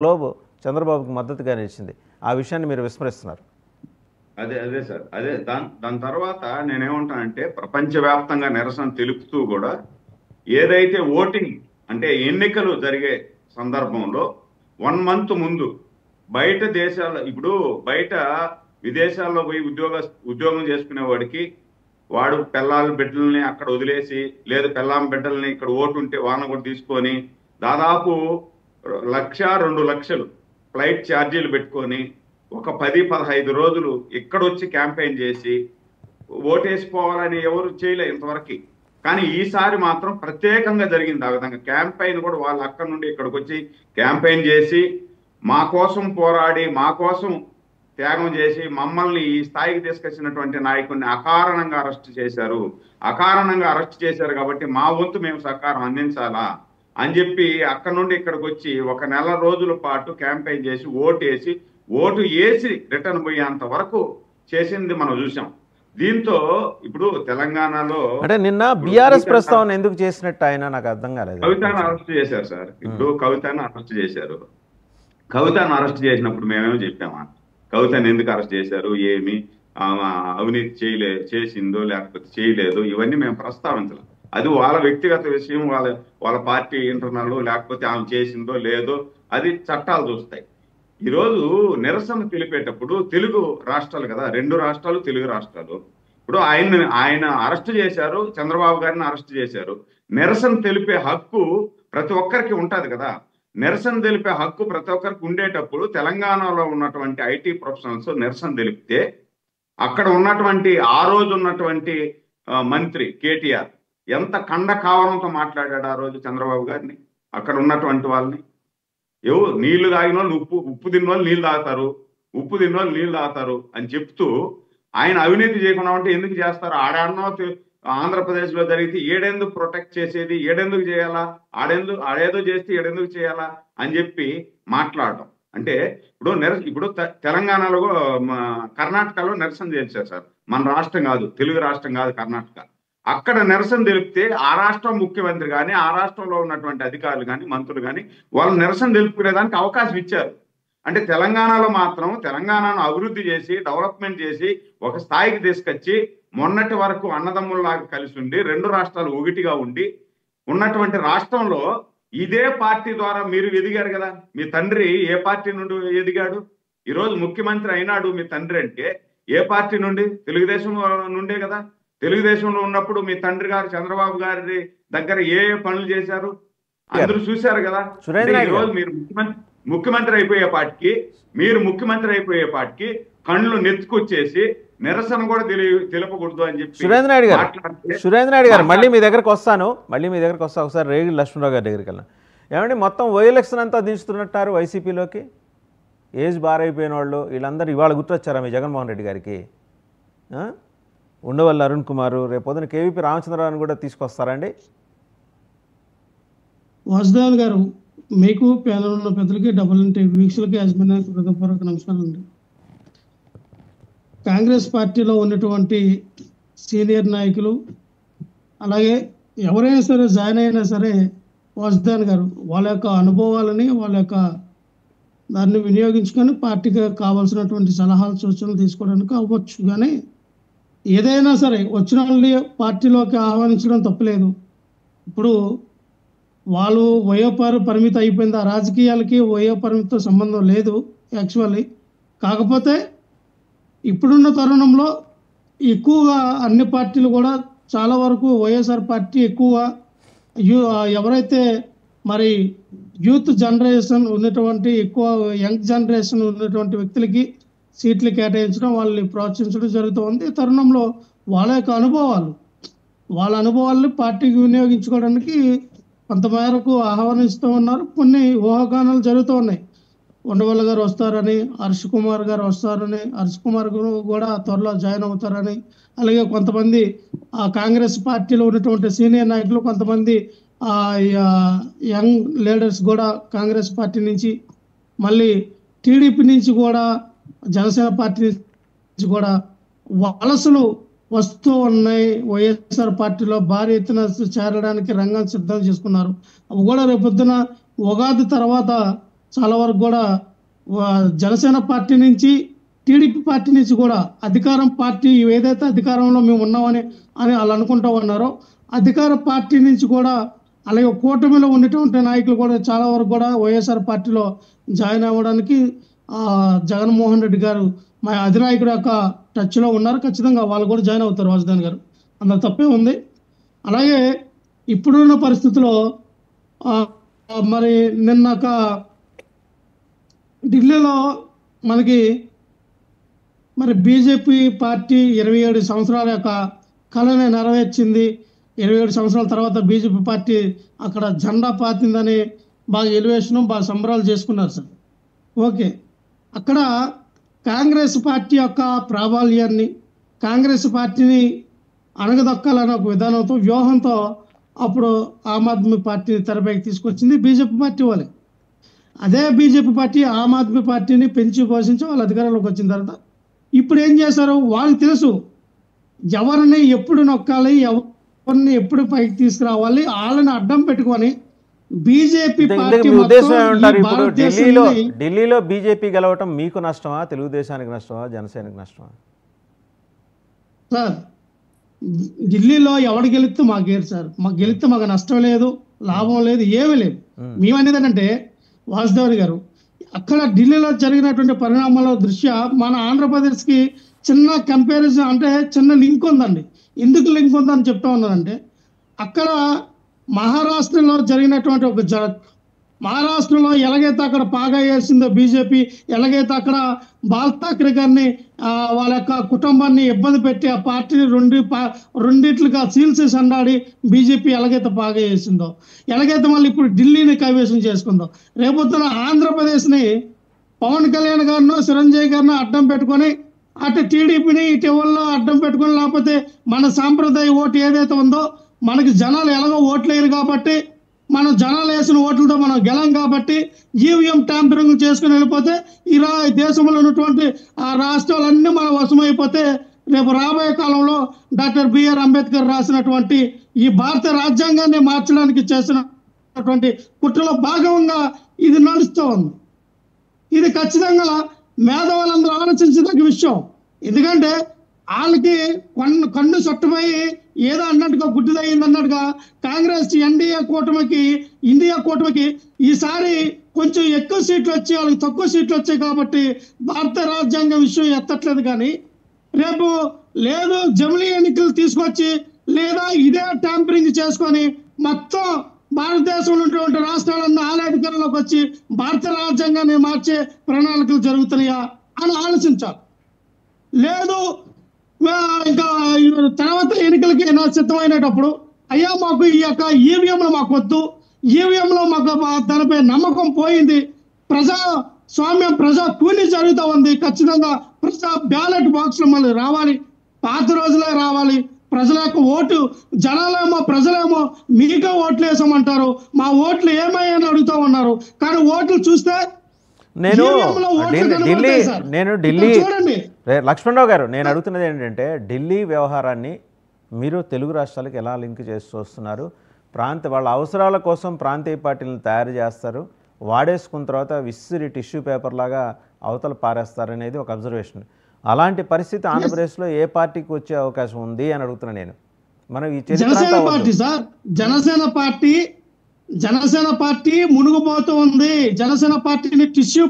Globe చంద్రబాబుకి మద్దతుగా నిలిచింది. ఆ విషయాన్ని మీరు విస్మరిస్తున్నారు. అదే సార్, అదే దాని తర్వాత నేనేమంటానంటే ప్రపంచవ్యాప్తంగా నిరసన తెలుపుతూ కూడా ఏదైతే ఓటింగ్ అంటే ఎన్నికలు జరిగే సందర్భంలో 1 month ముందు బయట దేశాల్లో, ఇప్పుడు బయట విదేశాల్లో పోయి ఉద్యోగం చేసుకునే వాడికి వాడు పిల్లల బిడ్డల్ని అక్కడ వదిలేసి, లేదు పిల్లం బిడ్డల్ని ఇక్కడ ఓటు ఉంటే వాళ్ళని కూడా తీసుకొని దాదాపు 1,00,000-2 లక్షలు ఫ్లైట్ ఛార్జీలు పెట్టుకొని ఒక 10-15 రోజులు ఇక్కడొచ్చి క్యాంపెయిన్ చేసి ఓటేసిపోవాలని ఎవరు చేయలే ఇంతవరకు. కానీ ఈసారి మాత్రం ప్రత్యేకంగా జరిగింది ఆ విధంగా క్యాంపెయిన్ కూడా. వాళ్ళు అక్కడి నుండి ఇక్కడికి వచ్చి క్యాంపెయిన్ చేసి మా కోసం పోరాడి మా కోసం త్యాగం చేసి మమ్మల్ని ఈ స్థాయికి తీసుకొచ్చినటువంటి నాయకుడిని అకారణంగా అరెస్ట్ చేశారు. అకారణంగా అరెస్ట్ చేశారు కాబట్టి మా వంతు మేము సహకారం అందించాలా అని చెప్పి అక్కడి నుండి ఇక్కడికి వచ్చి 1 నెల రోజుల పాటు క్యాంపెయిన్ చేసి ఓటు వేసి రిటర్న్ పోయేంత వరకు చేసింది మనం చూసాం. దీంతో ఇప్పుడు తెలంగాణలో అంటే నిన్న బీఆర్ఎస్ ప్రస్తావన ఎందుకు చేసినట్టు ఆయన నాకు అర్థం కాలేదు. కవితను అరెస్ట్ చేశారు సార్. ఇప్పుడు కవితను అరెస్ట్ చేశారు. కవితను అరెస్ట్ చేసినప్పుడు మేమేమో చెప్పామా, కవితను ఎందుకు అరెస్ట్ చేశారు, ఏమి అవినీతి చేసిందో లేకపోతే చేయలేదు, ఇవన్నీ మేము ప్రస్తావించాలి. అది వాళ్ళ వ్యక్తిగత విషయం, వాళ్ళ పార్టీ ఇంటర్నల్, లేకపోతే ఆమె చేసిందో లేదో అది చట్టాలు చూస్తాయి. ఈరోజు నిరసన తెలిపేటప్పుడు తెలుగు రాష్ట్రాలు కదా, 2 రాష్ట్రాలు తెలుగు రాష్ట్రాలు. ఇప్పుడు ఆయన అరెస్ట్ చేశారు, చంద్రబాబు గారిని అరెస్ట్ చేశారు. నిరసన తెలిపే హక్కు ప్రతి ఒక్కరికి ఉంటుంది కదా. నిరసన తెలిపే హక్కు ప్రతి ఒక్కరికి ఉండేటప్పుడు తెలంగాణలో ఉన్నటువంటి ఐటీ ప్రొఫెషనల్స్ నిరసన తెలిపితే అక్కడ ఉన్నటువంటి ఆ రోజు ఉన్నటువంటి మంత్రి కేటీఆర్ ఎంత కండ కావడంతో మాట్లాడాడు ఆ రోజు చంద్రబాబు గారిని, అక్కడ ఉన్నటువంటి వాళ్ళని. నీళ్లు తాగిన వాళ్ళు ఉప్పు తిన్న వాళ్ళు నీళ్ళు తాగుతారు, ఉప్పు తిన్న వాళ్ళు నీళ్ళు తాగుతారు అని చెప్తూ ఆయన అవినీతి చేయకుండా ఉంటే ఎందుకు చేస్తారు? ఆడాడనో ఆంధ్రప్రదేశ్ లో జరిగితే ఏడెందుకు ప్రొటెక్ట్ చేసేది, ఏడెందుకు చేయాలా, ఆడేదో చేస్తే ఏడెందుకు చేయాలా అని చెప్పి మాట్లాడటం. అంటే ఇప్పుడు తెలంగాణలో కర్ణాటకలో నిరసన చేశారు సార్. మన రాష్ట్రం కాదు, తెలుగు రాష్ట్రం కాదు కర్ణాటక. అక్కడ నిరసన తెలిపితే ఆ రాష్ట్రం ముఖ్యమంత్రి కానీ ఆ రాష్ట్రంలో ఉన్నటువంటి అధికారులు కానీ మంత్రులు కానీ వాళ్ళు నిరసన తెలుపుకునేదానికి అవకాశం ఇచ్చారు. అంటే తెలంగాణలో మాత్రం తెలంగాణను అభివృద్ధి చేసి డెవలప్మెంట్ చేసి ఒక స్థాయికి తీసుకొచ్చి మొన్నటి వరకు అన్నదమ్ముల్లాగా కలిసి ఉండి 2 రాష్ట్రాలు ఒకటిగా ఉండి ఉన్నటువంటి రాష్ట్రంలో ఇదే పార్టీ ద్వారా మీరు ఎదిగారు కదా. మీ తండ్రి ఏ పార్టీ నుండి ఎదిగాడు? ఈరోజు ముఖ్యమంత్రి అయినాడు మీ తండ్రి అంటే ఏ పార్టీ నుండి? తెలుగుదేశం నుండే కదా. తెలుగుదేశంలో ఉన్నప్పుడు మీ తండ్రి గారు చంద్రబాబు గారి దగ్గర ఏ పనులు చేశారు అందరూ చూశారు కదా. ఈరోజు మీరు ముఖ్యమంత్రి అయిపోయే పాటికి కళ్ళు నెత్తుకొచ్చేసి నిరసన కూడా తెలుపకూడదు అని చెప్పి సురేంద్ర నాయుడు గారు మళ్ళీ మీ దగ్గరకు వస్తాను. ఒకసారి రేగి లక్ష్మణరావు గారి దగ్గరికి వెళ్ళాను. ఏమంటే మొత్తం ఎలక్షన్ అంతా దించుతున్నట్టారు వైసీపీలోకి. ఏజ్ బార్ అయిపోయిన వాళ్ళు వీళ్ళందరూ ఇవాళ గుర్తొచ్చారా మీ జగన్మోహన్ రెడ్డి గారికి? ఉండవల్లి అరుణ్ కుమార్, రేపు పొద్దున కేవీపీ రామచంద్రరావుని కూడా తీసుకొస్తారండి? వాసుదేవ్ గారు, మీకు ప్యానల్ ఉన్న పెద్దలకి వీక్షలకి యాజమాన్యానికి హృదయపూర్వక నమస్కారం అండి. కాంగ్రెస్ పార్టీలో ఉన్నటువంటి సీనియర్ నాయకులు అలాగే ఎవరైనా సరే జాయిన్ అయినా సరే వాసుదేవ్ గారు వాళ్ళ యొక్క అనుభవాలని వాళ్ళ యొక్క దాన్ని వినియోగించుకొని పార్టీకి కావాల్సినటువంటి సలహాలు సూచనలు తీసుకోవడానికి అవ్వచ్చు. కానీ ఏదైనా సరే వచ్చిన వాళ్ళని పార్టీలోకి ఆహ్వానించడం తప్పులేదు. ఇప్పుడు వాళ్ళు పరిమితి అయిపోయింది. ఆ రాజకీయాలకి పరిమితితో సంబంధం లేదు యాక్చువల్లీ. కాకపోతే ఇప్పుడున్న తరుణంలో ఎక్కువగా అన్ని పార్టీలు కూడా చాలా వరకు వైఎస్ఆర్ పార్టీ ఎక్కువగా ఎవరైతే మరి యూత్ జనరేషన్ ఉన్నటువంటి ఎక్కువ యంగ్ జనరేషన్ ఉన్నటువంటి వ్యక్తులకి సీట్లు కేటాయించడం, వాళ్ళని ప్రోత్సహించడం జరుగుతుంది. ఈ తరుణంలో వాళ్ళ యొక్క అనుభవాలను పార్టీకి వినియోగించుకోవడానికి కొంతమేరకు ఆహ్వానిస్తూ ఉన్నారు. కొన్ని ఊహాగానాలు జరుగుతూ ఉన్నాయి. ఉండవల్లి గారు వస్తారని, హర్ష్ కుమార్ గారు వస్తారని, హర్ష్ కుమార్ గారు కూడా త్వరలో జాయిన్ అవుతారని, అలాగే కొంతమంది కాంగ్రెస్ పార్టీలో ఉన్నటువంటి సీనియర్ నాయకులు, కొంతమంది యంగ్ లీడర్స్ కూడా కాంగ్రెస్ పార్టీ నుంచి, మళ్ళీ టీడీపీ నుంచి కూడా, జనసేన పార్టీ నుంచి కూడా వలసలు వస్తూ ఉన్నాయి. వైఎస్ఆర్ పార్టీలో భారీ ఎత్తున చేరడానికి రంగం సిద్ధం చేసుకున్నారు. అవి కూడా రేపొద్దున ఉగాది తర్వాత చాలా వరకు కూడా జనసేన పార్టీ నుంచి టీడీపీ పార్టీ నుంచి కూడా అధికారం పార్టీ ఏదైతే అధికారంలో మేము ఉన్నామని వాళ్ళు అనుకుంటూ ఉన్నారో అధికార పార్టీ నుంచి కూడా అలాగే కూటమిలో ఉన్నటువంటి నాయకులు కూడా చాలా వరకు కూడా వైఎస్ఆర్ పార్టీలో జాయిన్ అవ్వడానికి జగన్మోహన్ రెడ్డి గారు మా అధినాయకుడు యొక్క టచ్లో ఉన్నారు. ఖచ్చితంగా వాళ్ళు కూడా జాయిన్ అవుతారు రాజధాని గారు, అందులో తప్పే ఉంది. అలాగే ఇప్పుడున్న పరిస్థితిలో మరి నిన్న ఢిల్లీలో మనకి మరి బీజేపీ పార్టీ 27 సంవత్సరాల యొక్క కళని నెరవేర్చింది. 27 సంవత్సరాల తర్వాత బీజేపీ పార్టీ అక్కడ జెండా పాతిందని బాగా ఎలివేషను బాగా సంబరాలు చేసుకున్నారు సార్. ఓకే, అక్కడ కాంగ్రెస్ పార్టీ యొక్క ప్రాబల్యాన్ని కాంగ్రెస్ పార్టీని అణగదొక్కాలనే ఒక విధానంతో వ్యూహంతో అప్పుడు ఆమ్ ఆద్మీ పార్టీని తెరపైకి తీసుకొచ్చింది బీజేపీ పార్టీ వాళ్ళే. అదే బీజేపీ పార్టీ ఆమ్ ఆద్మీ పార్టీని పెంచి పోషించి వాళ్ళ అధికారంలోకి వచ్చిన తర్వాత ఇప్పుడు ఏం చేశారు, వాళ్ళకి తెలుసు ఎవరిని ఎప్పుడు నొక్కాలి, ఎవరిని ఎప్పుడు పైకి తీసుకురావాలి, వాళ్ళని అడ్డం పెట్టుకొని బీజేపీ పార్టీ ఢిల్లీలో బీజేపీ గెలవటం మీకు నష్టమా, తెలుగుదేశానికి నష్టమా, జనసేనకి నష్టమా? సార్ ఢిల్లీలో ఎవడు గెలిస్తే మాకు గేరు సార్, మాకు గెలిస్తే మాకు నష్టం లేదు, లాభం లేదు, ఏమీ లేదు. మేమనేది ఏంటంటే వాసుదేవన్ గారు అక్కడ ఢిల్లీలో జరిగినటువంటి పరిణామాల దృష్ట్యా మన ఆంధ్రప్రదేశ్కి చిన్న కంపారిజన్ అంటే చిన్న లింక్ ఉందండి. ఎందుకు లింక్ ఉందని చెప్తా ఉన్నానంటే అక్కడ మహారాష్ట్రలో జరిగినటువంటి మహారాష్ట్రలో ఎలాగైతే అక్కడ పాగా వేసిందో బీజేపీ, ఎలాగైతే అక్కడ బాల్ ఠాక్రే గారిని వాళ్ళ యొక్క కుటుంబాన్ని ఇబ్బంది పెట్టి ఆ పార్టీని రెండిట్లుగా చీల్చేసి అన్నాడి బీజేపీ ఎలాగైతే పాగా వేసిందో, ఎలాగైతే మళ్ళీ ఇప్పుడు ఢిల్లీని కైవసం చేసుకుందో, రేపొద్దున ఆంధ్రప్రదేశ్ని పవన్ కళ్యాణ్ గారినో చిరంజీవి గారినో అడ్డం పెట్టుకొని అటు టీడీపీని ఇటు ఎవరిలో అడ్డం పెట్టుకొని, లేకపోతే మన సాంప్రదాయ ఓటు ఏదైతే ఉందో మనకి జనాలు ఎలాగో ఓట్లు వేయరు కాబట్టి మనం జనాలు వేసిన ఓట్లతో మనం గెలం కాబట్టి ఈవీఎం ట్యాంపరింగ్ చేసుకుని వెళ్ళిపోతే ఈ దేశంలో ఉన్నటువంటి ఆ రాష్ట్రాలన్నీ మన వశమైపోతే రేపు రాబోయే కాలంలో డాక్టర్ బిఆర్ అంబేద్కర్ రాసినటువంటి ఈ భారత రాజ్యాంగాన్ని మార్చడానికి చేసినటువంటి కుట్రలో భాగంగా ఇది నడుస్తూ ఉంది. ఇది ఖచ్చితంగా మేధావులందరూ ఆలోచించదగ్గ విషయం. ఎందుకంటే వాళ్ళకి కన్ను సొట్టుపోయి ఏదో అన్నట్టుగా గుడ్డిదయ్యింది అన్నట్టుగా కాంగ్రెస్ ఇండియా కూటమికి ఈసారి కొంచెం ఎక్కువ సీట్లు వచ్చి వాళ్ళకి తక్కువ సీట్లు వచ్చాయి కాబట్టి భారత రాజ్యాంగ విషయం ఎత్తట్లేదు. కానీ రేపు లేదు జమిలీ ఎన్నికలు తీసుకొచ్చి లేదా ఇదే ట్యాంపరింగ్ చేసుకొని మొత్తం భారతదేశంలో ఉన్నటువంటి రాష్ట్రాలన్నీ ఆలయాధికారంలోకి వచ్చి భారత రాజ్యాంగాన్ని మార్చే ప్రణాళికలు జరుగుతున్నాయా అని ఆలోచించాలి. లేదు ఇంకా తర్వాత ఎన్నికలకి సిద్ధమైనప్పుడు అయ్యా మాకు ఈ యొక్క ఈవీఎంలు మాకు వద్దు, ఈవీఎంలో మాకు దానిపై నమ్మకం పోయింది, ప్రజాస్వామ్యం ప్రజా కూలీ జరుగుతూ ఉంది, ఖచ్చితంగా బ్యాలెట్ బాక్స్లో మళ్ళీ రావాలి, పాత రోజులే రావాలి, ప్రజల యొక్క ఓటు జనాలేమో ప్రజలేమో మీకే ఓట్లు వేసామంటారు, మా ఓట్లు ఏమయ్యని అడుగుతూ ఉన్నారు. కానీ ఓట్లు చూస్తే ఢిల్లీ లక్ష్మణరావు గారు నేను అడుగుతున్నది ఏంటంటే ఢిల్లీ వ్యవహారాన్ని మీరు తెలుగు రాష్ట్రాలకు ఎలా లింక్ చేస్తూ వస్తున్నారు? వాళ్ళ అవసరాల కోసం ప్రాంతీయ పార్టీలను తయారు చేస్తారు, వాడేసుకున్న తర్వాత విసిరి టిష్యూ పేపర్ లాగా అవతల పారేస్తారనేది ఒక అబ్జర్వేషన్. అలాంటి పరిస్థితి ఆంధ్రప్రదేశ్లో ఏ పార్టీకి వచ్చే అవకాశం ఉంది అని అడుగుతున్నా నేను. మనం ఈ జనసేన పార్టీ మునుగుపోతూ ఉంది. జనసేన పార్టీని టిష్యూ